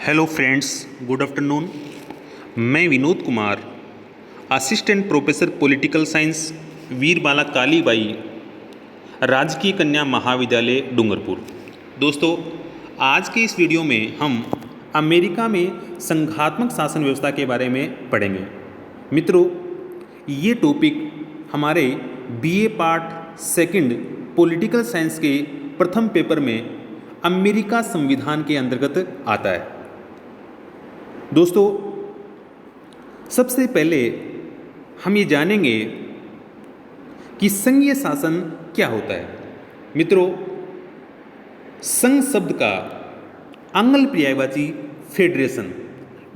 Hello friends, good afternoon. मैं Vinod Kumar, assistant professor political science, Veer Bala Kalibai, Rajkiya Kanya महाविद्यालय डूंगरपुर। दोस्तों, आज के इस वीडियो में हम अमेरिका में संघात्मक शासन व्यवस्था के बारे में पढ़ेंगे। मित्रों, ये टॉपिक हमारे BA part second political science के प्रथम पेपर में अमेरिका संविधान के अंतर्गत आता है। दोस्तों, सबसे पहले हम ये जानेंगे कि संघीय शासन क्या होता है। मित्रों, संघ शब्द का आंग्ल पर्यायवाची फेडरेशन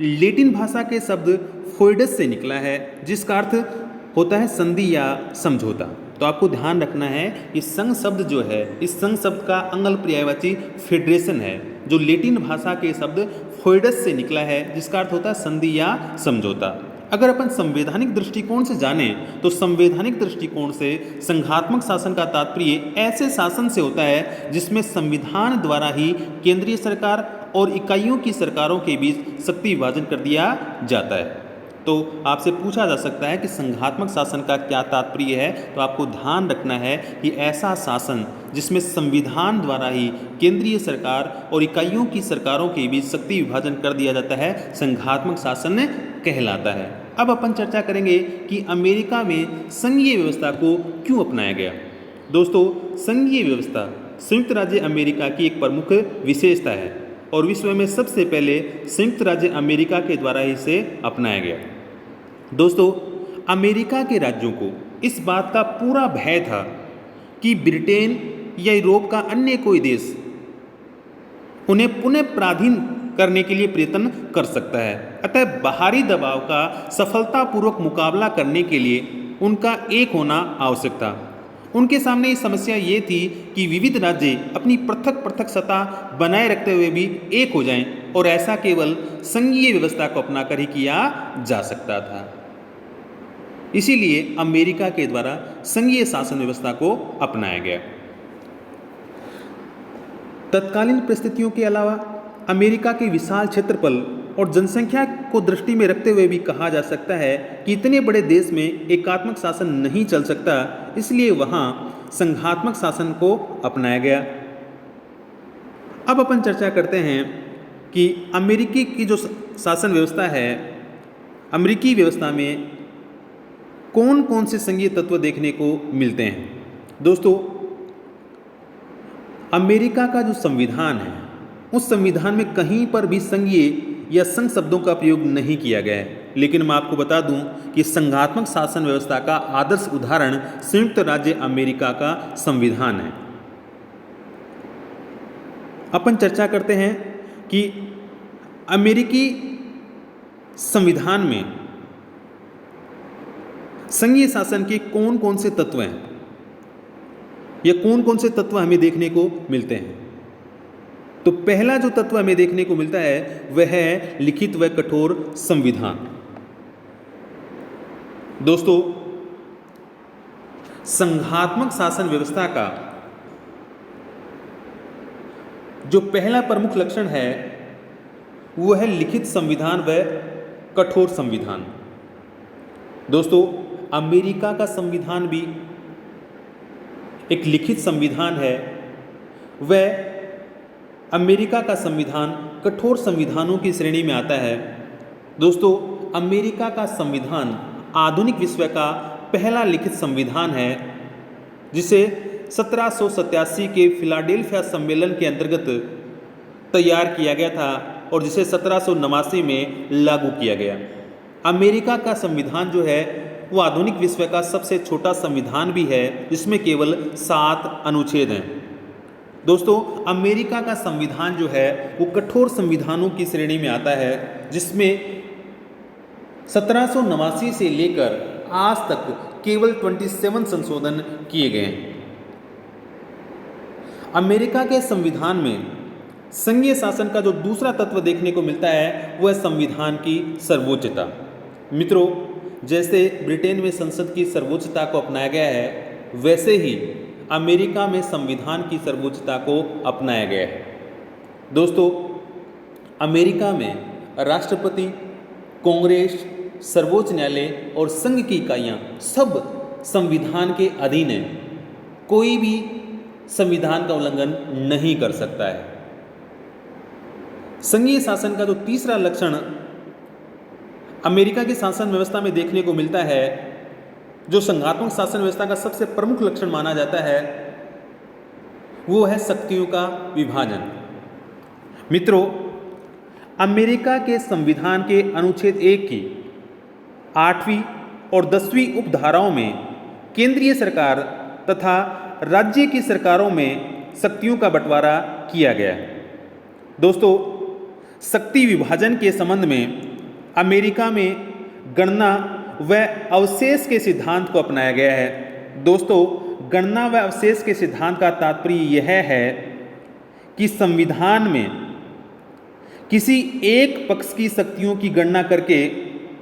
लैटिन भाषा के शब्द फोइडस से निकला है, जिसका अर्थ होता है संधि या समझौता। तो आपको ध्यान रखना है कि संघ शब्द जो है, इस संघ शब्द का आंग्ल पर्यायवाची फेडरेशन है, जो लैटिन भाषा के शब्द फोइडस से निकला है, जिसका अर्थ होता है संधि या समझौता। अगर अपन संवैधानिक दृष्टिकोण से जानें तो संवैधानिक दृष्टिकोण से संघात्मक शासन का तात्पर्य ऐसे शासन से होता है जिसमें संविधान द्वारा ही केंद्रीय सरकार और इकाइयों की सरकारों के बीच शक्ति विभाजन कर दिया जाता है। तो आपसे पूछा जा सकता है कि संघात्मक शासन का क्या तात्पर्य है, तो आपको ध्यान रखना है कि ऐसा शासन जिसमें संविधान द्वारा ही केंद्रीय सरकार और इकाइयों की सरकारों के बीच शक्ति विभाजन कर दिया जाता है, संघात्मक शासन कहलाता है। अब अपन चर्चा करेंगे कि अमेरिका में संघीय व्यवस्था को क्यों अपनाया गया। दोस्तों, संघीय व्यवस्था संयुक्त राज्य अमेरिका की एक प्रमुख विशेषता है और विश्व में सबसे पहले संयुक्त राज्य अमेरिका के द्वारा ही इसे अपनाया गया। दोस्तों, अमेरिका के राज्यों को इस बात का पूरा भय था कि ब्रिटेन या यूरोप का अन्य कोई देश उन्हें पुनः पराधीन करने के लिए प्रयत्न कर सकता है। अतः बाहरी दबाव का सफलतापूर्वक मुकाबला करने के लिए उनका एक होना आवश्यक था। उनके सामने ये समस्या ये थी कि विविध राज्य अपनी पृथक पृथक सत्ता बनाए रखते हुए भी एक हो जाएं, और ऐसा केवल संघीय व्यवस्था को अपनाकर ही किया जा सकता था। इसीलिए अमेरिका के द्वारा संघीय शासन व्यवस्था को अपनाया गया। तत्कालीन परिस्थितियों के अलावा अमेरिका के विशाल क्षेत्रफल और जनसंख्या को दृष्टि में रखते हुए भी कहा जा सकता है कि इतने बड़े देश में एकात्मक शासन नहीं चल सकता, इसलिए वहाँ संघात्मक शासन को अपनाया गया। अब अपन चर्चा करते हैं कि अमेरिकी की जो शासन व्यवस्था है, अमेरिकी व्यवस्था में कौन कौन से संघीय तत्व देखने को मिलते हैं। दोस्तों, अमेरिका का जो संविधान है, उस संविधान में कहीं पर भी संघीय या संघ शब्दों का प्रयोग नहीं किया गया है। लेकिन मैं आपको बता दूं कि संघात्मक शासन व्यवस्था का आदर्श उदाहरण संयुक्त राज्य अमेरिका का संविधान है। अपन चर्चा करते हैं कि अमेरिकी संविधान में संघीय शासन के कौन कौन से तत्व हैं या कौन कौन से तत्व हमें देखने को मिलते हैं। तो पहला जो तत्व हमें देखने को मिलता है वह है लिखित व कठोर संविधान। दोस्तों, संघात्मक शासन व्यवस्था का जो पहला प्रमुख लक्षण है वह है लिखित संविधान व कठोर संविधान। दोस्तों, अमेरिका का संविधान भी एक लिखित संविधान है। वह अमेरिका का संविधान कठोर संविधानों की श्रेणी में आता है। दोस्तों, अमेरिका का संविधान आधुनिक विश्व का पहला लिखित संविधान है, जिसे 1787 के फिलाडेल्फिया सम्मेलन के अंतर्गत तैयार किया गया था और जिसे 1789 में लागू किया गया। अमेरिका का संविधान जो है वो आधुनिक विश्व का सबसे छोटा संविधान भी है, जिसमें केवल 7 अनुच्छेद हैं। दोस्तों, अमेरिका का संविधान जो है वो कठोर संविधानों की श्रेणी में आता है, जिसमें 1789 से लेकर आज तक केवल 27 संशोधन किए गए हैं। अमेरिका के संविधान में संघीय शासन का जो दूसरा तत्व देखने को मिलता है वह संविधान की सर्वोच्चता। मित्रों, जैसे ब्रिटेन में संसद की सर्वोच्चता को अपनाया गया है, वैसे ही अमेरिका में संविधान की सर्वोच्चता को अपनाया गया है। दोस्तों, अमेरिका में राष्ट्रपति, कांग्रेस, सर्वोच्च न्यायालय और संघ की इकाइयाँ सब संविधान के अधीन है। कोई भी संविधान का उल्लंघन नहीं कर सकता है। संघीय शासन का जो तीसरा लक्षण अमेरिका की शासन व्यवस्था में देखने को मिलता है, जो संघात्मक शासन व्यवस्था का सबसे प्रमुख लक्षण माना जाता है, वो है शक्तियों का विभाजन। मित्रों, अमेरिका के संविधान के अनुच्छेद 1 की 8वीं और 10वीं उपधाराओं में केंद्रीय सरकार तथा राज्य की सरकारों में शक्तियों का बंटवारा किया गया है। दोस्तों, शक्ति विभाजन के संबंध में अमेरिका में गणना व अवशेष के सिद्धांत को अपनाया गया है। दोस्तों, गणना व अवशेष के सिद्धांत का तात्पर्य यह है कि संविधान में किसी एक पक्ष की शक्तियों की गणना करके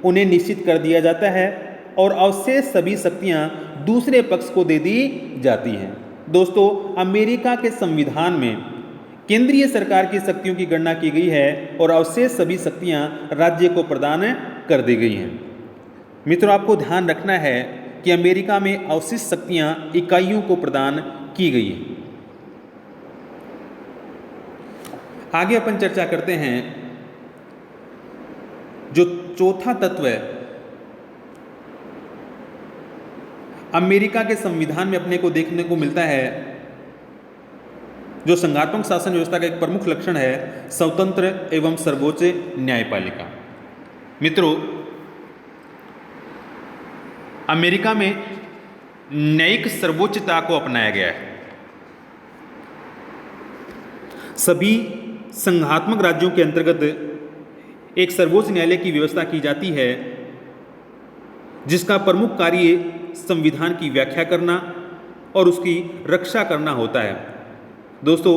उन्हें निश्चित कर दिया जाता है और अवशेष सभी शक्तियां दूसरे पक्ष को दे दी जाती हैं। दोस्तों, अमेरिका के संविधान में केंद्रीय सरकार की शक्तियों की गणना की गई है और अवशेष सभी शक्तियां राज्य को प्रदान कर दी गई हैं। मित्रों, आपको ध्यान रखना है कि अमेरिका में अवशिष्ट शक्तियां इकाइयों को प्रदान की गई हैं। आगे अपन चर्चा करते हैं जो चौथा तत्व है अमेरिका के संविधान में अपने को देखने को मिलता है, जो संघात्मक शासन व्यवस्था का एक प्रमुख लक्षण है, स्वतंत्र एवं सर्वोच्च न्यायपालिका। मित्रों, अमेरिका में न्यायिक सर्वोच्चता को अपनाया गया है। सभी संघात्मक राज्यों के अंतर्गत एक सर्वोच्च न्यायालय की व्यवस्था की जाती है, जिसका प्रमुख कार्य संविधान की व्याख्या करना और उसकी रक्षा करना होता है। दोस्तों,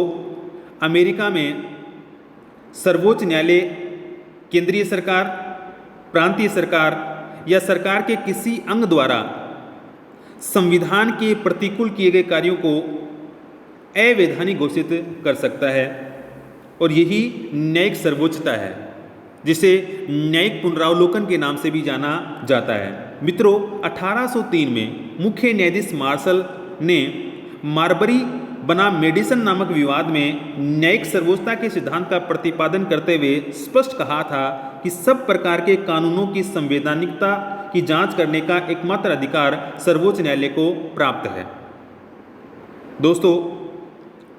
अमेरिका में सर्वोच्च न्यायालय केंद्रीय सरकार, प्रांतीय सरकार या सरकार के किसी अंग द्वारा संविधान के प्रतिकूल किए गए कार्यों को अवैधानिक घोषित कर सकता है और यही न्यायिक सर्वोच्चता है, जिसे न्यायिक पुनरावलोकन के नाम से भी जाना जाता है। मित्रों, 1803 में मुख्य न्यायाधीश मार्शल ने मार्बरी बनाम मेडिसन नामक विवाद में न्यायिक सर्वोच्चता के सिद्धांत का प्रतिपादन करते हुए स्पष्ट कहा था कि सब प्रकार के कानूनों की संवैधानिकता की जांच करने का एकमात्र अधिकार सर्वोच्च न्यायालय को प्राप्त है। दोस्तों,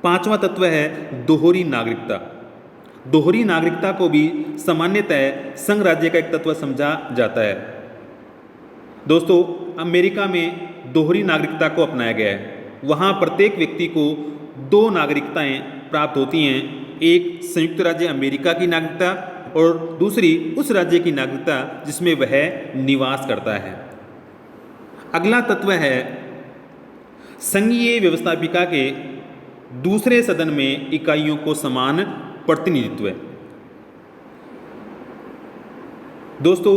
पांचवा तत्व है दोहरी नागरिकता। दोहरी नागरिकता को भी सामान्यतः संघ राज्य का एक तत्व समझा जाता है। दोस्तों, अमेरिका में दोहरी नागरिकता को अपनाया गया है। वहाँ प्रत्येक व्यक्ति को 2 नागरिकताएं प्राप्त होती हैं, एक संयुक्त राज्य अमेरिका की नागरिकता और दूसरी उस राज्य की नागरिकता जिसमें वह निवास करता है। अगला तत्व है संघीय व्यवस्थापिका के दूसरे सदन में इकाइयों को समान प्रतिनिधित्व। दोस्तों,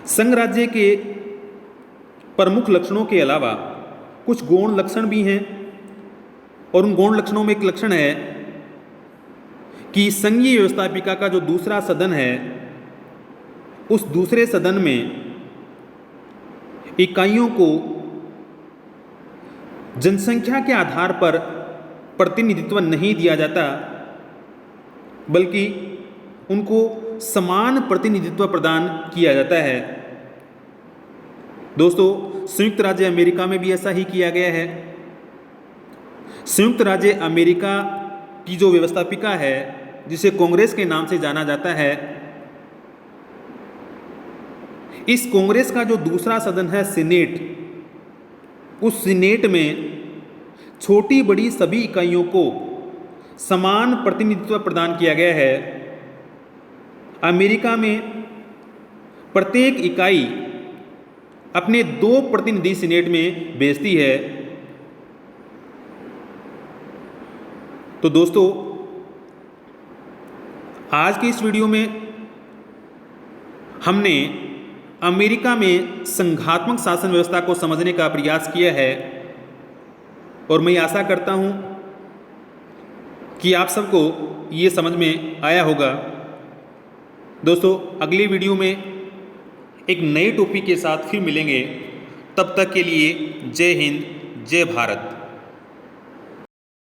संघ राज्य के प्रमुख लक्षणों के अलावा कुछ गौण लक्षण भी हैं और उन गौण लक्षणों में एक लक्षण है कि संघीय व्यवस्थापिका का जो दूसरा सदन है, उस दूसरे सदन में इकाइयों को जनसंख्या के आधार पर प्रतिनिधित्व नहीं दिया जाता, बल्कि उनको समान प्रतिनिधित्व प्रदान किया जाता है। दोस्तों, संयुक्त राज्य अमेरिका में भी ऐसा ही किया गया है। संयुक्त राज्य अमेरिका की जो व्यवस्थापिका है, जिसे कांग्रेस के नाम से जाना जाता है, इस कांग्रेस का जो दूसरा सदन है सीनेट, उस सीनेट में छोटी बड़ी सभी इकाइयों को समान प्रतिनिधित्व प्रदान किया गया है। अमेरिका में प्रत्येक इकाई अपने 2 प्रतिनिधि सीनेट में भेजती है। तो दोस्तों, आज की इस वीडियो में हमने अमेरिका में संघात्मक शासन व्यवस्था को समझने का प्रयास किया है और मैं आशा करता हूं कि आप सबको ये समझ में आया होगा। दोस्तों अगले वीडियो में एक नए टॉपिक के साथ फिर मिलेंगे। तब तक के लिए जय हिंद, जय भारत।